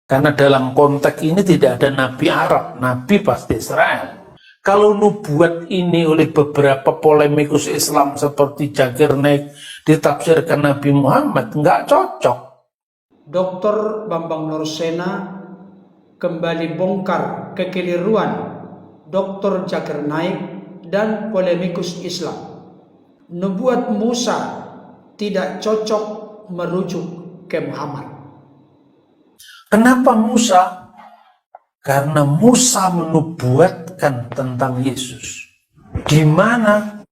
Karena dalam konteks ini tidak ada nabi Arab, nabi pasti Israel. Kalau nubuat ini oleh beberapa polemikus Islam seperti Zakir Naik ditafsirkan Nabi Muhammad, nggak cocok. Dr. Bambang Nursena kembali bongkar kekeliruan Dr. Zakir Naik dan polemikus Islam. Nubuat Musa tidak cocok merujuk ke Muhammad. Kenapa Musa? Karena Musa menubuatkan tentang Yesus. Di mana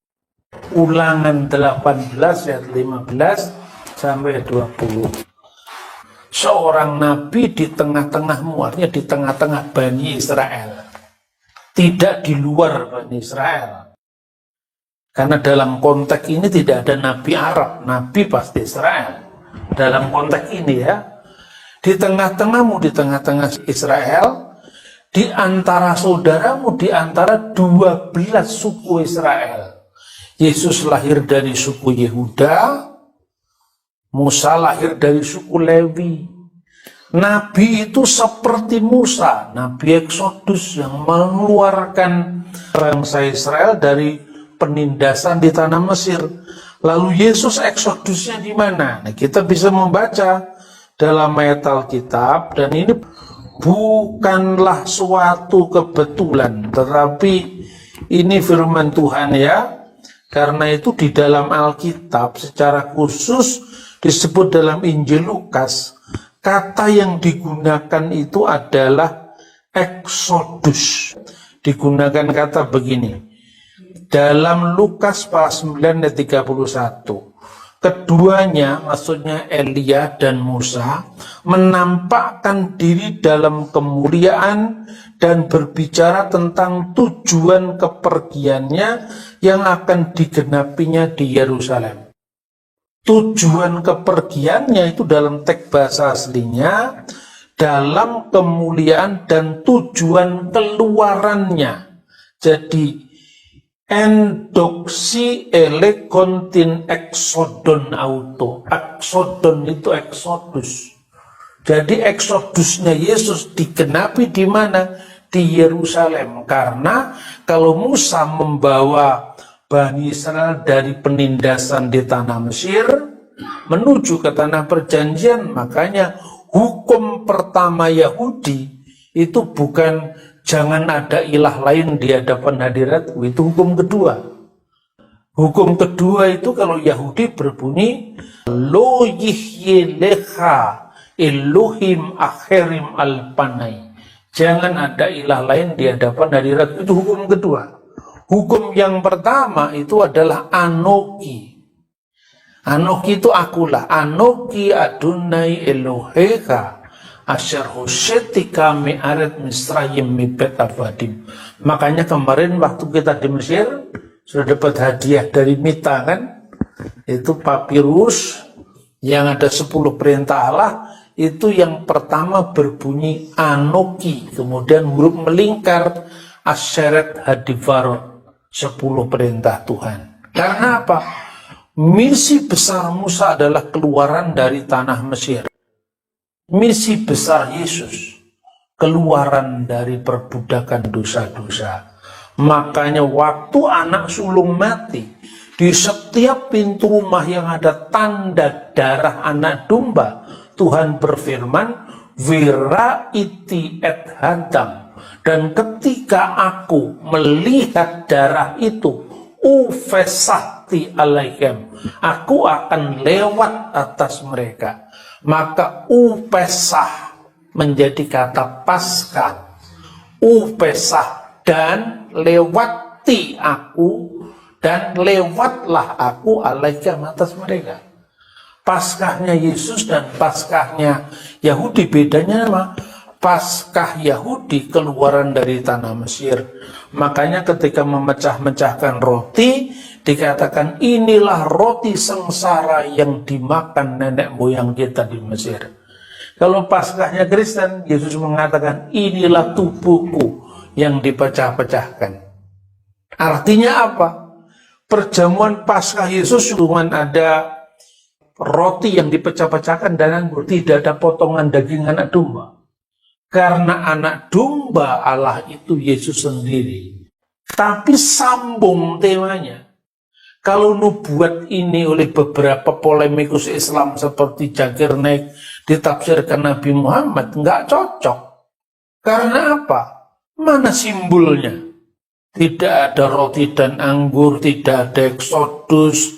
Ulangan 18 ayat 15 sampai 20. Seorang nabi di tengah-tengahmu, artinya di tengah-tengah Bani Israel. Tidak di luar Bani Israel. Karena dalam konteks ini tidak ada nabi Arab, nabi pasti Israel. Dalam konteks ini ya. Di tengah-tengahmu, di tengah-tengah Israel, di antara saudaramu, di antara 12 suku Israel. Yesus lahir dari suku Yehuda, Musa lahir dari suku Lewi. Nabi itu seperti Musa, Nabi Exodus yang mengeluarkan bangsa Israel dari penindasan di tanah Mesir. Lalu Yesus Exodusnya di mana? Nah, kita bisa membaca dalam ayat Alkitab, dan ini bukanlah suatu kebetulan, tetapi ini firman Tuhan ya. Karena itu di dalam Alkitab secara khusus disebut dalam Injil Lukas, kata yang digunakan itu adalah Exodus. Digunakan kata begini dalam Lukas pasal 9 ayat 31. Keduanya, maksudnya Elia dan Musa, menampakkan diri dalam kemuliaan dan berbicara tentang tujuan kepergiannya yang akan digenapinya di Yerusalem. Tujuan kepergiannya itu dalam teks bahasa aslinya, dalam kemuliaan dan tujuan keluarannya. Jadi, endoksi elekontin exodon auto. Exodon itu exodus. Jadi exodusnya Yesus digenapi di mana? Di Yerusalem. Karena kalau Musa membawa Bani Israel dari penindasan di tanah Mesir menuju ke tanah perjanjian, makanya hukum pertama Yahudi itu bukan jangan ada ilah lain di hadapan hadiratku, itu hukum kedua. Hukum kedua itu kalau Yahudi berbunyi lo yihyelecha Elohim akhirim al-panai. Jangan ada ilah lain di hadapan hadiratku, itu hukum kedua. Hukum yang pertama itu adalah anoki. Anoki itu akulah. Anoki Adonai Elohecha Asher Hoshetika Me'aret Misrayim Mibet Avadim. Makanya kemarin waktu kita di Mesir sudah dapat hadiah dari Mita kan? Itu papirus yang ada 10 perintah Allah. Itu yang pertama berbunyi Anoki. Kemudian huruf melingkar Asyeret Hadivarot, 10 perintah Tuhan. Karena apa? Misi besar Musa adalah keluaran dari tanah Mesir. Misi besar Yesus, keluaran dari perbudakan dosa-dosa. Makanya waktu anak sulung mati, di setiap pintu rumah yang ada tanda darah anak domba, Tuhan berfirman, Wira iti et hadam. Dan ketika aku melihat darah itu, ufesati alaihem, aku akan lewat atas mereka. Maka upesah menjadi kata Paskah. Upesah, dan lewati aku, dan lewatlah aku alaihem atas mereka. Paskahnya Yesus dan Paskahnya Yahudi bedanya apa? Paskah Yahudi keluaran dari tanah Mesir. Makanya ketika memecah-mecahkan roti dikatakan inilah roti sengsara yang dimakan nenek moyang kita di Mesir. Kalau Paskahnya Kristen, Yesus mengatakan inilah tubuhku yang dipecah-pecahkan. Artinya apa? Perjamuan Paskah Yesus cuma ada roti yang dipecah-pecahkan dan anggur, tidak ada potongan daging anak domba. Karena anak domba Allah itu Yesus sendiri. Tapi sambung temanya. Kalau nubuat ini oleh beberapa polemikus Islam seperti Zakir Naik ditafsirkan Nabi Muhammad, nggak cocok. Karena apa? Mana simbolnya? Tidak ada roti dan anggur, tidak ada Eksodus.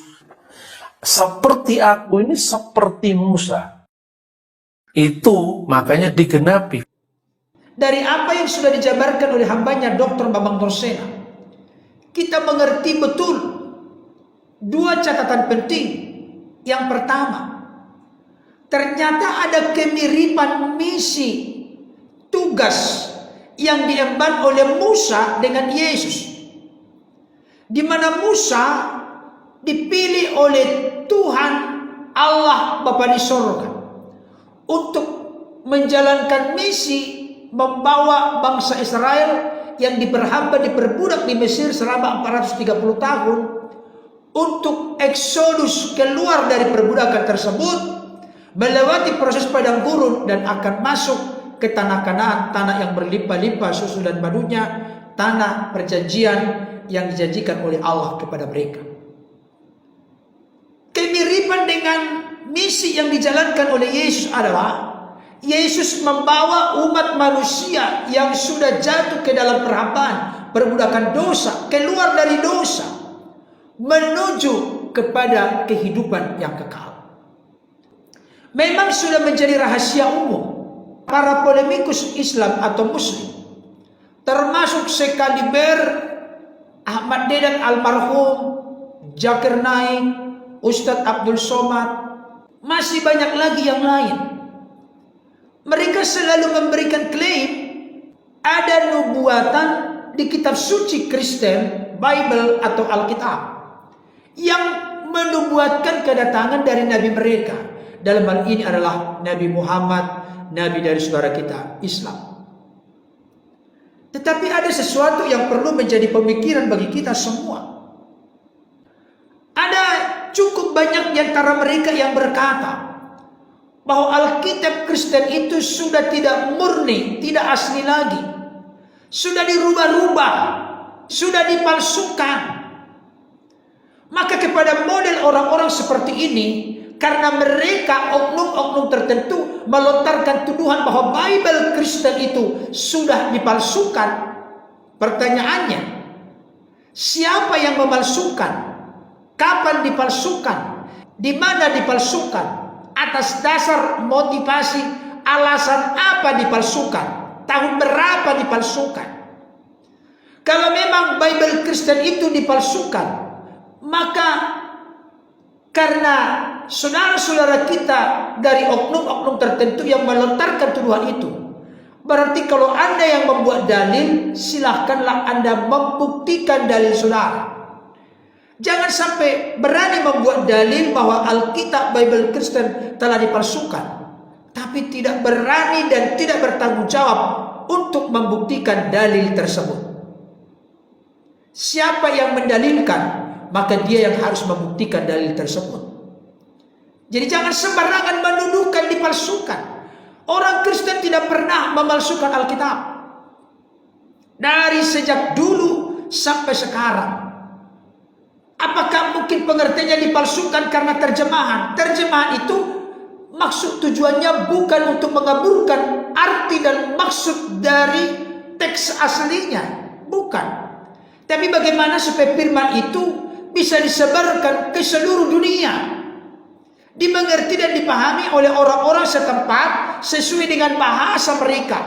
Seperti aku ini seperti Musa. Itu makanya digenapi. Dari apa yang sudah dijabarkan oleh hambanya Dr. Bambang Norsena, kita mengerti betul dua catatan penting. Yang pertama, ternyata ada kemiripan misi tugas yang diemban oleh Musa dengan Yesus, di mana Musa dipilih oleh Tuhan Allah Bapa di sorga untuk menjalankan misi membawa bangsa Israel yang diperhamba, diperbudak di Mesir selama 430 tahun untuk eksodus keluar dari perbudakan tersebut, melewati proses padang gurun dan akan masuk ke tanah Kanaan, tanah yang berlimpah-limpah susu dan madunya, tanah perjanjian yang dijanjikan oleh Allah kepada mereka. Kemiripan dengan misi yang dijalankan oleh Yesus adalah Yesus membawa umat manusia yang sudah jatuh ke dalam perhambaan, perbudakan dosa, keluar dari dosa, menuju kepada kehidupan yang kekal. Memang sudah menjadi rahasia umum para polemikus Islam atau Muslim, termasuk sekaliber Ahmad Dedan almarhum, Zakir Naik, Ustadz Abdul Somad, masih banyak lagi yang lain. Mereka selalu memberikan klaim ada nubuatan di kitab suci Kristen, Bible atau Alkitab, yang menubuatkan kedatangan dari Nabi mereka. Dalam hal ini adalah Nabi Muhammad, Nabi dari saudara kita Islam. Tetapi ada sesuatu yang perlu menjadi pemikiran bagi kita semua. Ada cukup banyak di antara mereka yang berkata bahwa Alkitab Kristen itu sudah tidak murni, tidak asli lagi. Sudah dirubah-rubah, sudah dipalsukan. Maka kepada model orang-orang seperti ini, karena mereka oknum-oknum tertentu melontarkan tuduhan bahwa Bible Kristen itu sudah dipalsukan. Pertanyaannya, siapa yang memalsukan? Kapan dipalsukan? Di mana dipalsukan? Atas dasar motivasi, alasan apa dipalsukan? Tahun berapa dipalsukan? Kalau memang Bible Kristen itu dipalsukan, maka karena saudara-saudara kita dari oknum-oknum tertentu yang melontarkan tuduhan itu, berarti kalau Anda yang membuat dalil, silahkanlah Anda membuktikan dalil saudara. Jangan sampai berani membuat dalil bahwa Alkitab Bible Kristen telah dipalsukan, tapi tidak berani dan tidak bertanggung jawab untuk membuktikan dalil tersebut. Siapa yang mendalilkan, maka dia yang harus membuktikan dalil tersebut. Jadi jangan sembarangan menuduhkan dipalsukan. Orang Kristen tidak pernah memalsukan Alkitab. Dari sejak dulu sampai sekarang. Apakah mungkin pengertiannya dipalsukan karena terjemahan? Terjemahan itu maksud tujuannya bukan untuk mengaburkan arti dan maksud dari teks aslinya. Bukan. Tapi bagaimana supaya firman itu bisa disebarkan ke seluruh dunia, dimengerti dan dipahami oleh orang-orang setempat sesuai dengan bahasa mereka.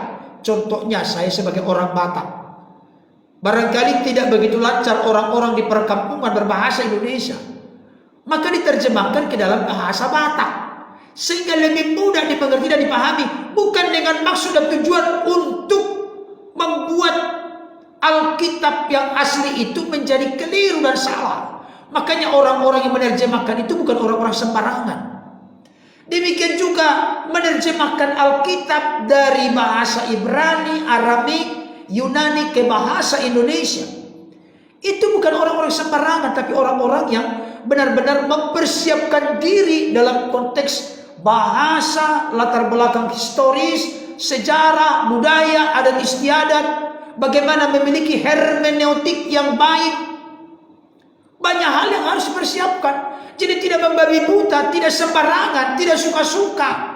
Contohnya saya sebagai orang Batak, barangkali tidak begitu lancar orang-orang di perkampungan berbahasa Indonesia, maka diterjemahkan ke dalam bahasa Batak sehingga lebih mudah dimengerti dan dipahami, bukan dengan maksud dan tujuan untuk membuat Alkitab yang asli itu menjadi keliru dan salah. Makanya orang-orang yang menerjemahkan itu bukan orang-orang sembarangan. Demikian juga menerjemahkan Alkitab dari bahasa Ibrani, Aramik, Yunani ke bahasa Indonesia. Itu bukan orang-orang sembarangan, tapi orang-orang yang benar-benar mempersiapkan diri dalam konteks bahasa, latar belakang historis, sejarah, budaya, adat istiadat, bagaimana memiliki hermeneutik yang baik. Banyak hal yang harus dipersiapkan. Jadi tidak membabi buta, tidak sembarangan, tidak suka-suka.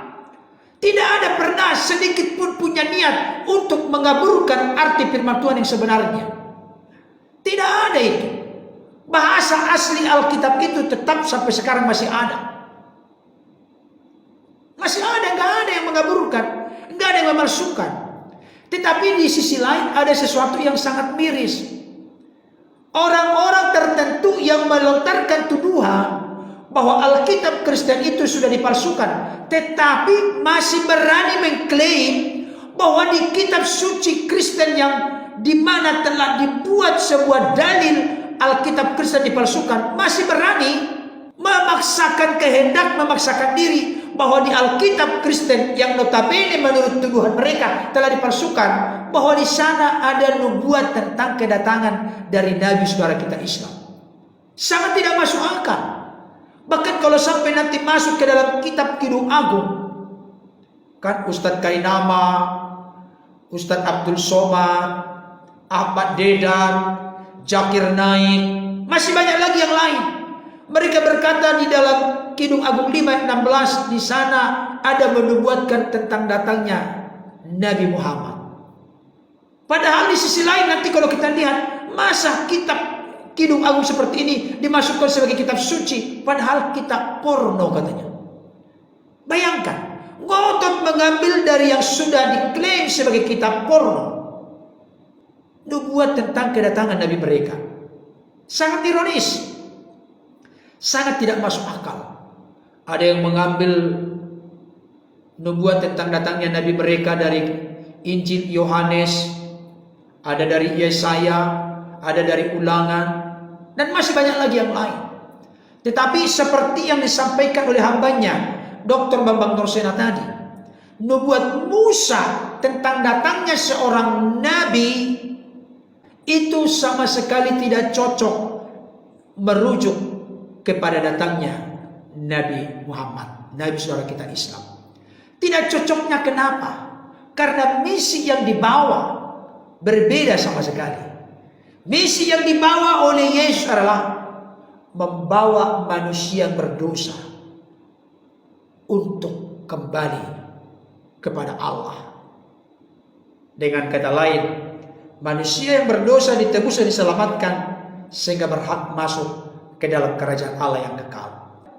Tidak ada pernah sedikit pun punya niat untuk mengaburkan arti firman Tuhan yang sebenarnya. Tidak ada itu. Bahasa asli Alkitab itu tetap sampai sekarang masih ada. Masih ada, nggak ada yang mengaburkan, nggak ada yang memalsukan. Tetapi di sisi lain ada sesuatu yang sangat miris. Orang-orang tertentu yang melontarkan tuduhan bahwa Alkitab Kristen itu sudah dipalsukan, tetapi masih berani mengklaim bahwa di kitab suci Kristen yang dimana telah dibuat sebuah dalil Alkitab Kristen dipalsukan, masih berani memaksakan kehendak, memaksakan diri bahwa di Alkitab Kristen yang notabene menurut tuduhan mereka telah dipalsukan, bahwa di sana ada nubuat tentang kedatangan dari Nabi saudara kita Islam. Sangat tidak masuk akal. Bahkan kalau sampai nanti masuk ke dalam kitab Kidung Agung, kan Ustadz Kainama, Ustadz Abdul Somad, Ahmad Dedan, Zakir Naik, masih banyak lagi yang lain. Mereka berkata di dalam Kidung Agung 5 ayat 16, di sana ada menubuatkan tentang datangnya Nabi Muhammad. Padahal di sisi lain nanti kalau kita lihat, masa kitab Kidung Agung seperti ini dimasukkan sebagai kitab suci, padahal kitab porno katanya. Bayangkan, ngotot mengambil dari yang sudah diklaim sebagai kitab porno, nubuat tentang kedatangan Nabi mereka. Sangat ironis, sangat tidak masuk akal. Ada yang mengambil nubuat tentang datangnya Nabi mereka dari Injil Yohanes, ada dari Yesaya, ada dari Ulangan, dan masih banyak lagi yang lain. Tetapi seperti yang disampaikan oleh hambanya Dr. Bambang Norsena tadi, nubuat Musa tentang datangnya seorang nabi itu sama sekali tidak cocok merujuk kepada datangnya Nabi Muhammad, Nabi saudara kita Islam. Tidak cocoknya kenapa? Karena misi yang dibawa berbeda sama sekali. Misi yang dibawa oleh Yesus adalah membawa manusia berdosa untuk kembali kepada Allah. Dengan kata lain, manusia yang berdosa ditebus dan diselamatkan sehingga berhak masuk ke dalam kerajaan Allah yang kekal.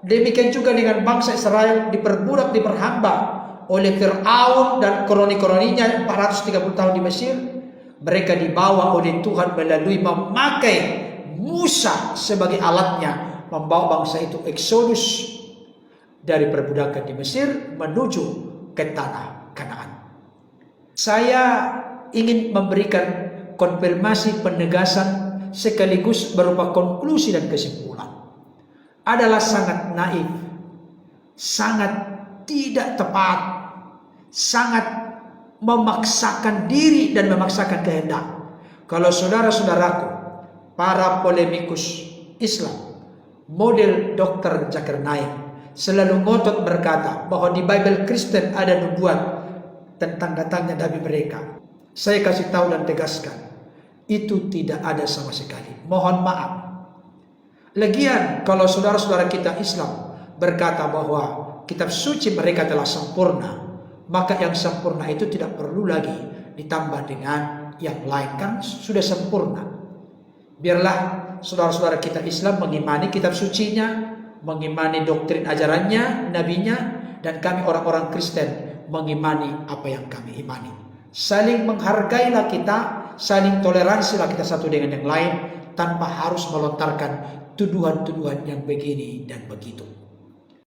Demikian juga dengan bangsa Israel, diperbudak, diperhamba oleh Fir'aun dan kroni-kroninya 430 tahun di Mesir. Mereka dibawa oleh Tuhan melalui memakai Musa sebagai alatnya, membawa bangsa itu eksodus dari perbudakan di Mesir menuju ke tanah Kanaan. Saya ingin memberikan konfirmasi penegasan sekaligus berupa konklusi dan kesimpulan. Adalah sangat naif, sangat tidak tepat, sangat memaksakan diri dan memaksakan kehendak. Kalau saudara-saudaraku, para polemikus Islam, model Dr. Zakir Naik, selalu ngotot berkata bahwa di Bible Kristen ada nubuat tentang datangnya Nabi mereka. Saya kasih tahu dan tegaskan, itu tidak ada sama sekali. Mohon maaf. Lagian kalau saudara-saudara kita Islam berkata bahwa kitab suci mereka telah sempurna, maka yang sempurna itu tidak perlu lagi ditambah dengan yang lain, kan sudah sempurna. Biarlah saudara-saudara kita Islam mengimani kitab sucinya, mengimani doktrin ajarannya, nabinya, dan kami orang-orang Kristen mengimani apa yang kami imani. Saling menghargailah kita, saling toleransilah kita satu dengan yang lain, tanpa harus melontarkan tuduhan-tuduhan yang begini dan begitu.